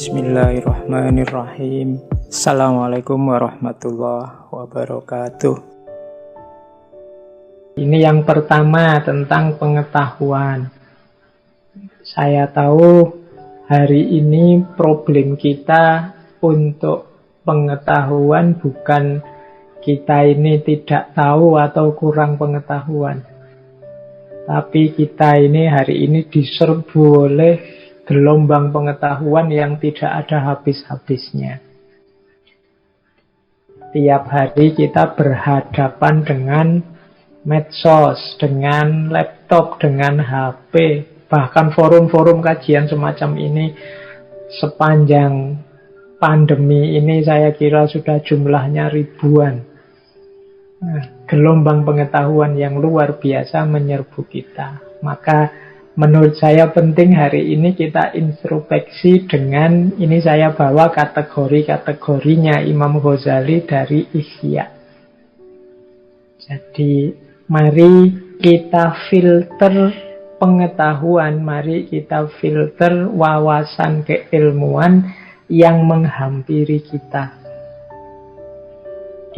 Bismillahirrahmanirrahim. Assalamualaikum warahmatullahi wabarakatuh. Ini yang pertama tentang pengetahuan. Saya tahu hari ini problem kita untuk pengetahuan bukan kita ini tidak tahu atau kurang pengetahuan. Tapi kita ini hari ini diserbu oleh gelombang pengetahuan yang tidak ada habis-habisnya. Tiap hari kita berhadapan dengan medsos, dengan laptop, dengan HP, bahkan forum-forum kajian semacam ini sepanjang pandemi ini saya kira sudah jumlahnya ribuan. Gelombang pengetahuan yang luar biasa menyerbu kita. Maka menurut saya penting hari ini kita introspeksi dengan, ini saya bawa kategori-kategorinya Imam Ghazali dari Ihya. Jadi mari kita filter pengetahuan, mari kita filter wawasan keilmuan yang menghampiri kita.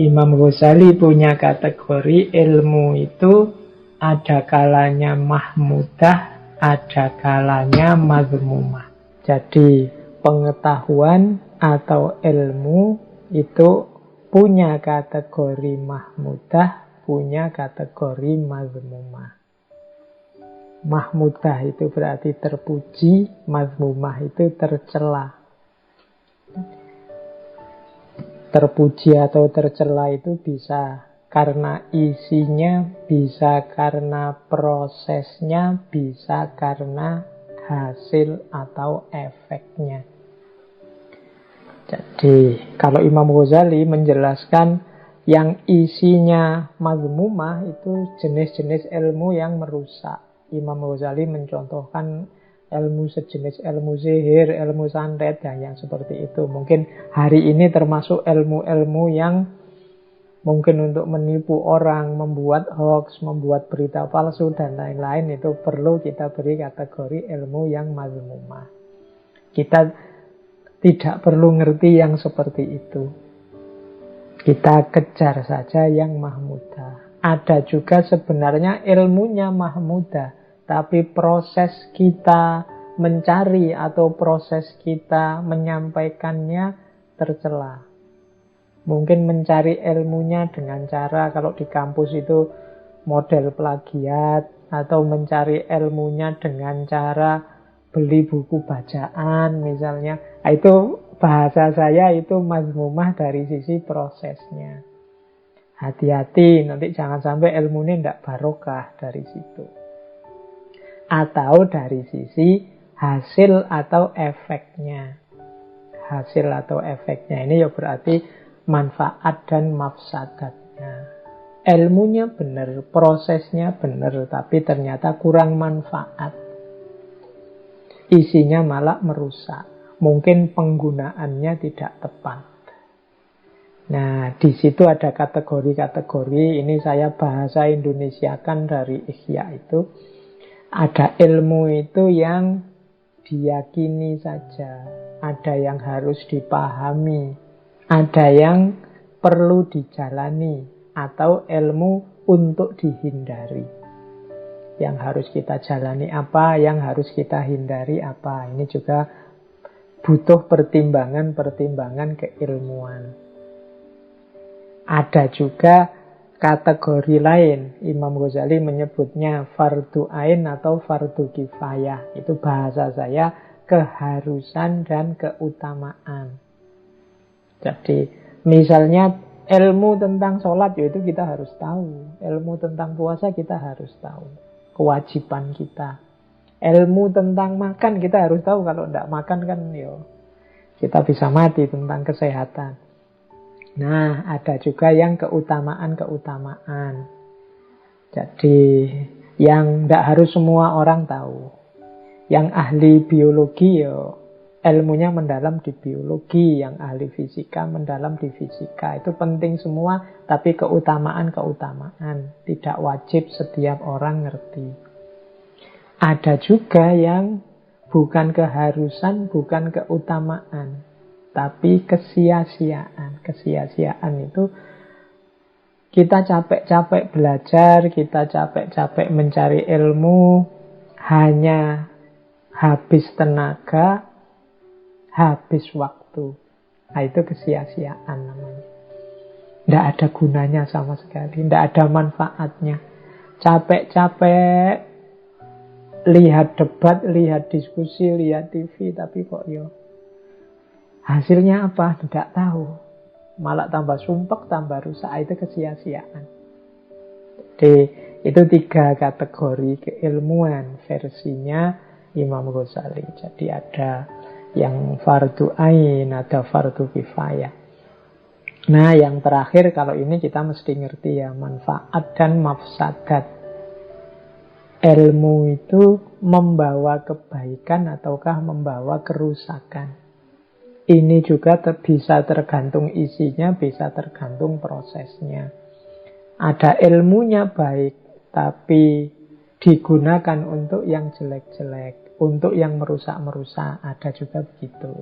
Imam Ghazali punya kategori ilmu itu ada kalanya mahmudah, ada kalanya mazmumah. Jadi pengetahuan atau ilmu itu punya kategori mahmudah, punya kategori mazmumah. Mahmudah itu berarti terpuji, mazmumah itu tercela. Terpuji atau tercela itu bisa karena isinya, bisa karena prosesnya, bisa karena hasil atau efeknya. Jadi kalau Imam Ghazali menjelaskan yang isinya mazmumah itu jenis-jenis ilmu yang merusak. Imam Ghazali mencontohkan ilmu sejenis ilmu sihir, ilmu santet, dan yang seperti itu. Mungkin hari ini termasuk ilmu-ilmu yang mungkin untuk menipu orang, membuat hoax, membuat berita palsu, dan lain-lain. Itu perlu kita beri kategori ilmu yang mazmumah. Kita tidak perlu ngerti yang seperti itu. Kita kejar saja yang mahmudah. Ada juga sebenarnya ilmunya mahmudah, tapi proses kita mencari atau proses kita menyampaikannya tercela. Mungkin mencari ilmunya dengan cara, kalau di kampus itu model plagiat, atau mencari ilmunya dengan cara beli buku bacaan misalnya. Itu bahasa saya itu mazmumah dari sisi prosesnya. Hati-hati, nanti jangan sampai ilmunya tidak barokah dari situ. Atau dari sisi hasil atau efeknya. Hasil atau efeknya ini ya berarti manfaat dan mafsadatnya. Ilmunya benar, prosesnya benar, tapi ternyata kurang manfaat. Isinya malah merusak. Mungkin penggunaannya tidak tepat. Nah, di situ ada kategori-kategori. Ini saya bahasa Indonesiakan dari Ihya itu. Ada ilmu itu yang diyakini saja, ada yang harus dipahami, ada yang perlu dijalani, atau ilmu untuk dihindari. Yang harus kita jalani apa, yang harus kita hindari apa. Ini juga butuh pertimbangan-pertimbangan keilmuan. Ada juga kategori lain, Imam Ghazali menyebutnya fardu ain atau fardu kifayah. Itu bahasa saya keharusan dan keutamaan. Jadi misalnya ilmu tentang sholat, yaitu kita harus tahu. Ilmu tentang puasa kita harus tahu. Kewajiban kita. Ilmu tentang makan kita harus tahu. Kalau tidak makan kan kita bisa mati, tentang kesehatan. Nah, ada juga yang keutamaan-keutamaan. Jadi, yang tidak harus semua orang tahu. Yang ahli biologi, ilmunya mendalam di biologi. Yang ahli fisika, mendalam di fisika. Itu penting semua, tapi keutamaan-keutamaan. Tidak wajib setiap orang ngerti. Ada juga yang bukan keharusan, bukan keutamaan, tapi kesia-siaan. Kesia-siaan itu kita capek-capek belajar, kita capek-capek mencari ilmu, hanya habis tenaga, habis waktu. Nah, itu kesia-siaan namanya. Tidak ada gunanya sama sekali, tidak ada manfaatnya. Capek-capek lihat debat, lihat diskusi, lihat TV, tapi kok hasilnya apa? Tidak tahu. Malah tambah sumpek, tambah rusak. Itu kesia-siaan. Jadi itu 3 kategori keilmuan versinya Imam Ghazali. Jadi ada yang fardu ain, ada fardu kifayah. Nah, yang terakhir kalau ini kita mesti ngerti ya, manfaat dan mafsadat. Ilmu itu membawa kebaikan ataukah membawa kerusakan. Ini juga bisa tergantung isinya, bisa tergantung prosesnya. Ada ilmunya baik, tapi digunakan untuk yang jelek-jelek, untuk yang merusak-merusak, ada juga begitu.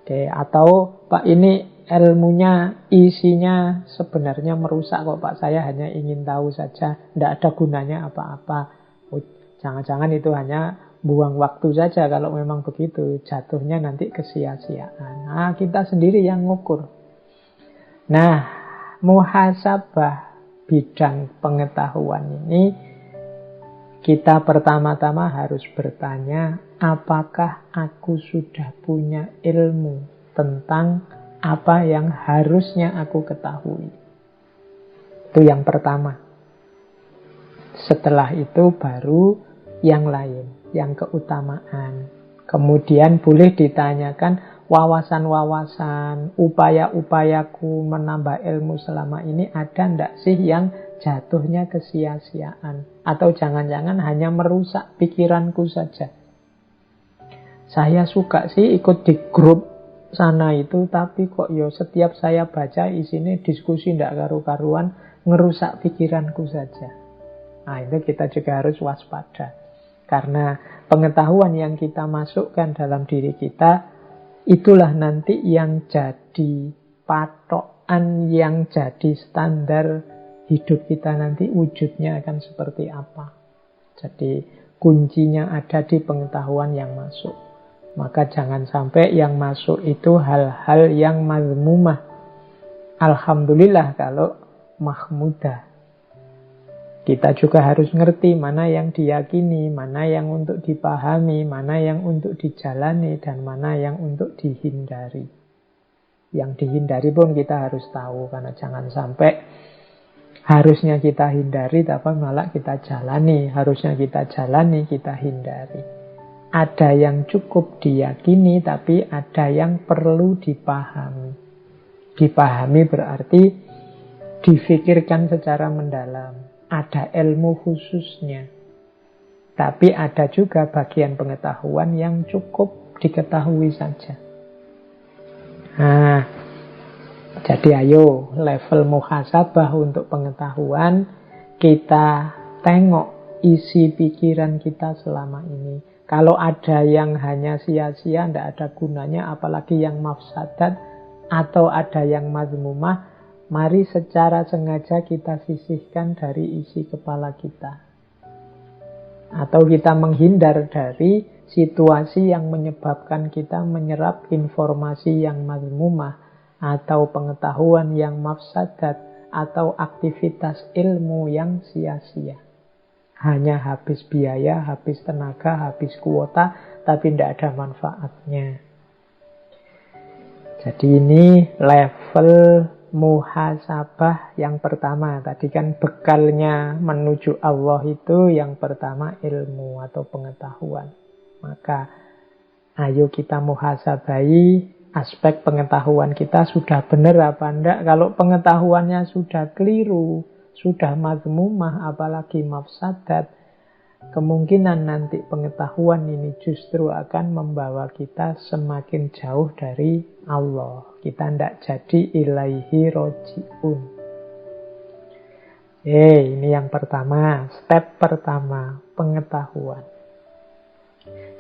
Oke, atau Pak ini ilmunya, isinya sebenarnya merusak kok Pak, saya hanya ingin tahu saja, tidak ada gunanya apa-apa. Oh, jangan-jangan itu hanya buang waktu saja. Kalau memang begitu, jatuhnya nanti kesia-siaan. Nah, kita sendiri yang ngukur. Nah, muhasabah bidang pengetahuan ini, kita pertama-tama harus bertanya, apakah aku sudah punya ilmu tentang apa yang harusnya aku ketahui? Itu yang pertama. Setelah itu baru yang lain, yang keutamaan. Kemudian boleh ditanyakan wawasan-wawasan, upaya-upayaku menambah ilmu selama ini ada ndak sih yang jatuhnya kesia-siaan? Atau jangan-jangan hanya merusak pikiranku saja. Saya suka sih ikut di grup sana itu, tapi kok setiap saya baca isinya diskusi ndak karu-karuan, ngerusak pikiranku saja. Nah, itu kita juga harus waspada. Karena pengetahuan yang kita masukkan dalam diri kita, itulah nanti yang jadi patokan, yang jadi standar hidup kita nanti, wujudnya akan seperti apa. Jadi kuncinya ada di pengetahuan yang masuk. Maka jangan sampai yang masuk itu hal-hal yang mazmumah. Alhamdulillah kalau mahmudah. Kita juga harus ngerti mana yang diyakini, mana yang untuk dipahami, mana yang untuk dijalani, dan mana yang untuk dihindari. Yang dihindari pun kita harus tahu, karena jangan sampai harusnya kita hindari, tapi malah kita jalani. Harusnya kita jalani, kita hindari. Ada yang cukup diyakini, tapi ada yang perlu dipahami. Dipahami berarti difikirkan secara mendalam. Ada ilmu khususnya. Tapi ada juga bagian pengetahuan yang cukup diketahui saja. Nah, jadi ayo level muhasabah untuk pengetahuan, kita tengok isi pikiran kita selama ini. Kalau ada yang hanya sia-sia, tidak ada gunanya, apalagi yang mafsadat, atau ada yang mazmumah, mari secara sengaja kita sisihkan dari isi kepala kita. Atau kita menghindar dari situasi yang menyebabkan kita menyerap informasi yang mazmumah, atau pengetahuan yang mafsadat, atau aktivitas ilmu yang sia-sia. Hanya habis biaya, habis tenaga, habis kuota, tapi tidak ada manfaatnya. Jadi ini level muhasabah yang pertama. Tadi kan bekalnya menuju Allah itu yang pertama ilmu atau pengetahuan. Maka ayo kita muhasabai aspek pengetahuan kita sudah benar apa enggak. Kalau pengetahuannya sudah keliru, sudah mazmumah, apalagi mafsadat, kemungkinan nanti pengetahuan ini justru akan membawa kita semakin jauh dari Allah. Kita tidak jadi ilaihi roji'un. Ini yang pertama, step pertama, pengetahuan.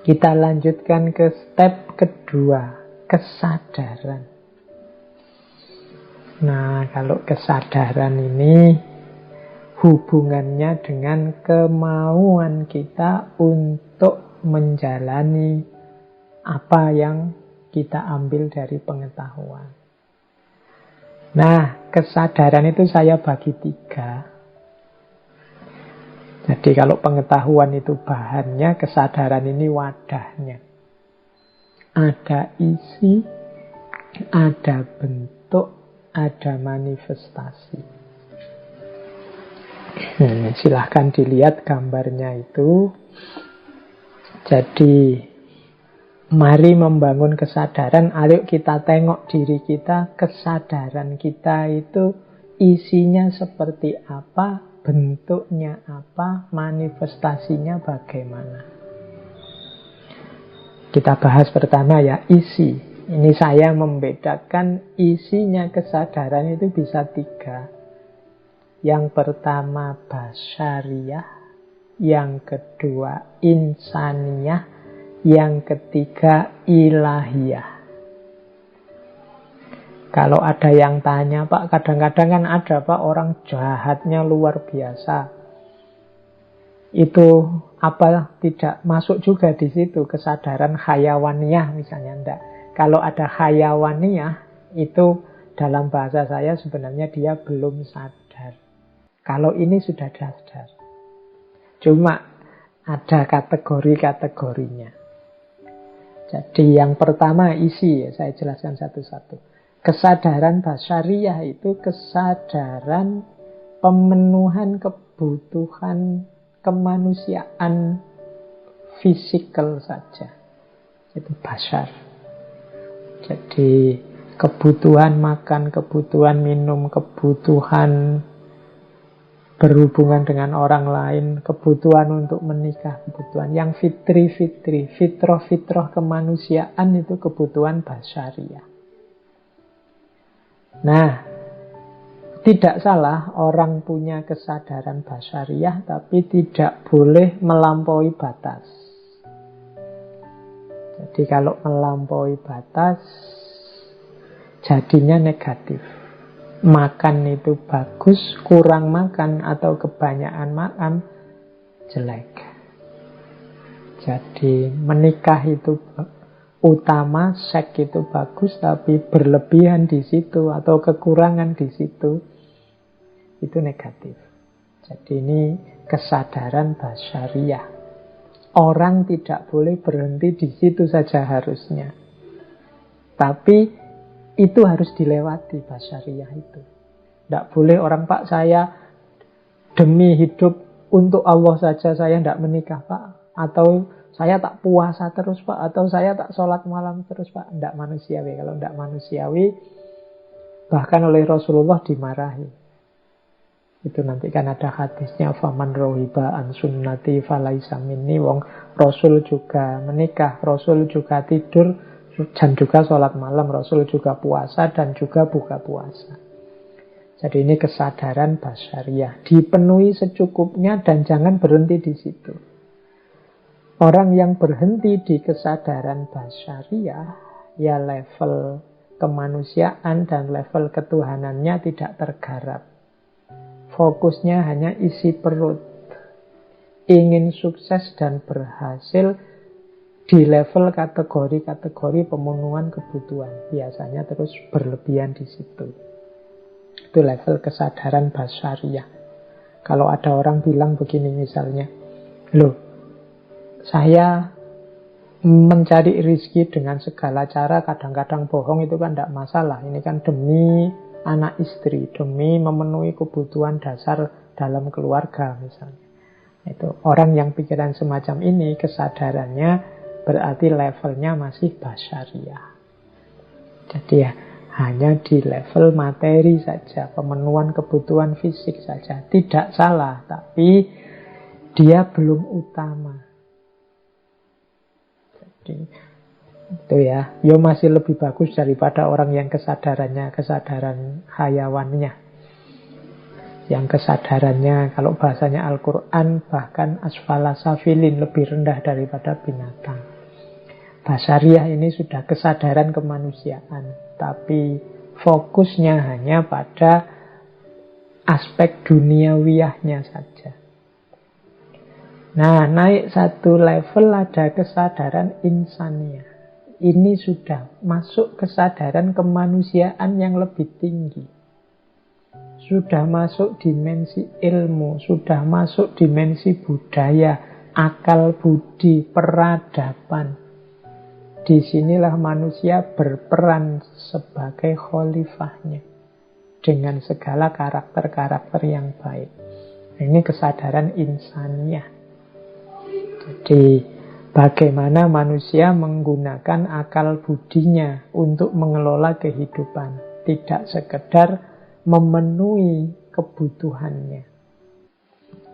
Kita lanjutkan ke step kedua, kesadaran. Nah, kalau kesadaran ini hubungannya dengan kemauan kita untuk menjalani apa yang kita ambil dari pengetahuan. Nah, kesadaran itu saya bagi 3. Jadi kalau pengetahuan itu bahannya, kesadaran ini wadahnya. Ada isi, ada bentuk, ada manifestasi. Silahkan dilihat gambarnya itu. Jadi mari membangun kesadaran. Ayo kita tengok diri kita. Kesadaran kita itu isinya seperti apa, bentuknya apa, manifestasinya bagaimana. Kita bahas pertama ya, isi. Ini saya membedakan isinya kesadaran itu bisa 3. Yang pertama basyariyah, yang kedua insaniyah, yang ketiga ilahiyah. Kalau ada yang tanya, Pak, kadang-kadang kan ada Pak orang jahatnya luar biasa. Itu apa tidak masuk juga di situ kesadaran hayawaniyah misalnya? Enggak. Kalau ada hayawaniyah itu dalam bahasa saya sebenarnya dia belum sadar. Kalau ini sudah sadar. Cuma ada kategori-kategorinya. Jadi yang pertama isi, ya, saya jelaskan satu-satu. Kesadaran basyariyah itu kesadaran pemenuhan kebutuhan kemanusiaan fisikal saja. Itu basyar. Jadi kebutuhan makan, kebutuhan minum, kebutuhan berhubungan dengan orang lain, kebutuhan untuk menikah, kebutuhan yang fitri-fitri, fitroh-fitroh kemanusiaan itu kebutuhan basyariyah. Nah, tidak salah orang punya kesadaran basyariyah, tapi tidak boleh melampaui batas. Jadi kalau melampaui batas, jadinya negatif. Makan itu bagus, kurang makan atau kebanyakan makan, jelek. Jadi menikah itu utama, seks itu bagus, tapi berlebihan di situ atau kekurangan di situ, itu negatif. Jadi ini kesadaran basyariyah. Orang tidak boleh berhenti di situ saja harusnya. Tapi itu harus dilewati basyariyah itu. Tidak boleh orang, Pak, saya demi hidup untuk Allah saja saya tidak menikah, Pak. Atau saya tak puasa terus, Pak. Atau saya tak sholat malam terus, Pak. Tidak manusiawi. Kalau tidak manusiawi, bahkan oleh Rasulullah dimarahi. Itu nanti kan ada hadisnya, faman rohiba an sunnati falaisa minni. Wong Rasul juga menikah, Rasul juga tidur, dan juga sholat malam, Rasul juga puasa dan juga buka puasa. Jadi ini kesadaran basyariyah, dipenuhi secukupnya dan jangan berhenti di situ. Orang yang berhenti di kesadaran basyariyah, ya level kemanusiaan dan level ketuhanannya tidak tergarap. Fokusnya hanya isi perut. Ingin sukses dan berhasil di level kategori-kategori pemenuhan kebutuhan. Biasanya terus berlebihan di situ. Itu level kesadaran basyariyah. Kalau ada orang bilang begini misalnya, loh, saya mencari rezeki dengan segala cara, kadang-kadang bohong, itu kan tidak masalah. Ini kan demi anak istri, demi memenuhi kebutuhan dasar dalam keluarga misalnya. Itu orang yang pikiran semacam ini, kesadarannya berarti levelnya masih basyariyah. Jadi ya hanya di level materi saja, pemenuhan kebutuhan fisik saja. Tidak salah, tapi dia belum utama. Jadi itu ya, masih lebih bagus daripada orang yang kesadaran hayawannya. Yang kesadarannya, kalau bahasanya Al-Quran, bahkan asfala safilin, lebih rendah daripada binatang. Basyariah ini sudah kesadaran kemanusiaan, tapi fokusnya hanya pada aspek duniawiyahnya saja. Nah, naik satu level ada kesadaran insaniyah. Ini sudah masuk kesadaran kemanusiaan yang lebih tinggi. Sudah masuk dimensi ilmu, sudah masuk dimensi budaya, akal budi, peradaban. Disinilah manusia berperan sebagai khalifahnya dengan segala karakter-karakter yang baik. Ini kesadaran insaniyah. Jadi bagaimana manusia menggunakan akal budinya untuk mengelola kehidupan, tidak sekedar memenuhi kebutuhannya.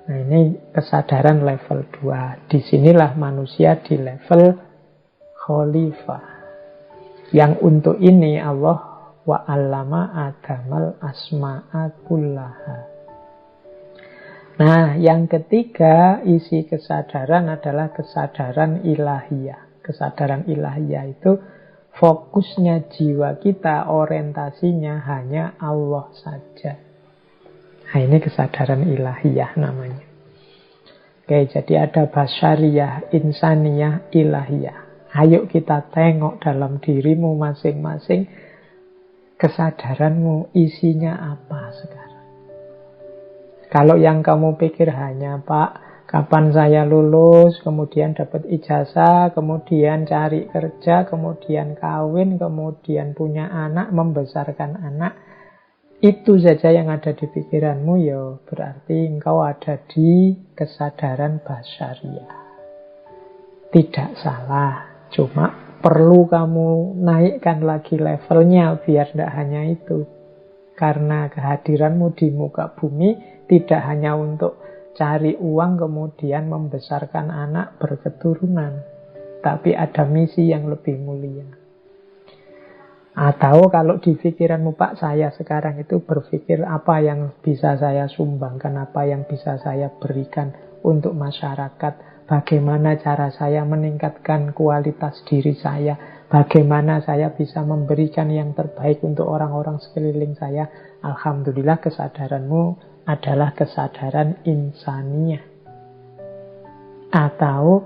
Nah, ini kesadaran level 2. Disinilah manusia di level khalifah. Yang untuk ini Allah wa'allama adamal asma'a kullaha. Nah, yang ketiga isi kesadaran adalah kesadaran ilahiyah. Kesadaran ilahiyah itu fokusnya jiwa kita, orientasinya hanya Allah saja. Nah, ini kesadaran ilahiyah namanya. Oke, jadi ada basyariyah, insaniyah, ilahiyah. Ayo kita tengok dalam dirimu masing-masing, kesadaranmu isinya apa sekarang. Kalau yang kamu pikir hanya, Pak, kapan saya lulus, kemudian dapat ijazah, kemudian cari kerja, kemudian kawin, kemudian punya anak, membesarkan anak, itu saja yang ada di pikiranmu, ya berarti engkau ada di kesadaran basyariyah. Tidak salah, cuma perlu kamu naikkan lagi levelnya biar tidak hanya itu. Karena kehadiranmu di muka bumi tidak hanya untuk cari uang kemudian membesarkan anak berketurunan, tapi ada misi yang lebih mulia. Atau kalau di pikiranmu, Pak, saya sekarang itu berpikir apa yang bisa saya sumbangkan, apa yang bisa saya berikan untuk masyarakat, bagaimana cara saya meningkatkan kualitas diri saya, bagaimana saya bisa memberikan yang terbaik untuk orang-orang sekeliling saya. Alhamdulillah kesadaranmu adalah kesadaran insaniyah. Atau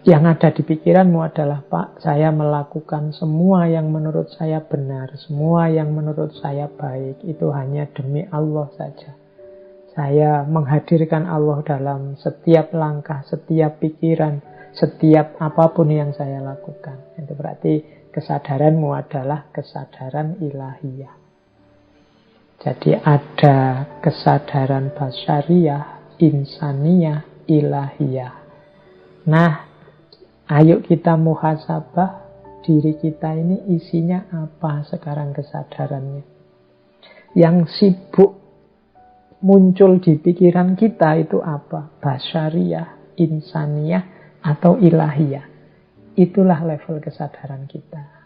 yang ada di pikiranmu adalah, Pak, saya melakukan semua yang menurut saya benar, semua yang menurut saya baik, itu hanya demi Allah saja. Saya menghadirkan Allah dalam setiap langkah, setiap pikiran, setiap apapun yang saya lakukan. Itu berarti kesadaranmu adalah kesadaran ilahiyah. Jadi ada kesadaran basyariyah, insaniyah, ilahiyah. Nah, ayo kita muhasabah diri kita ini isinya apa sekarang kesadarannya. Yang sibuk muncul di pikiran kita itu apa? Basyariyah, insaniyah, atau ilahiyah. Itulah level kesadaran kita.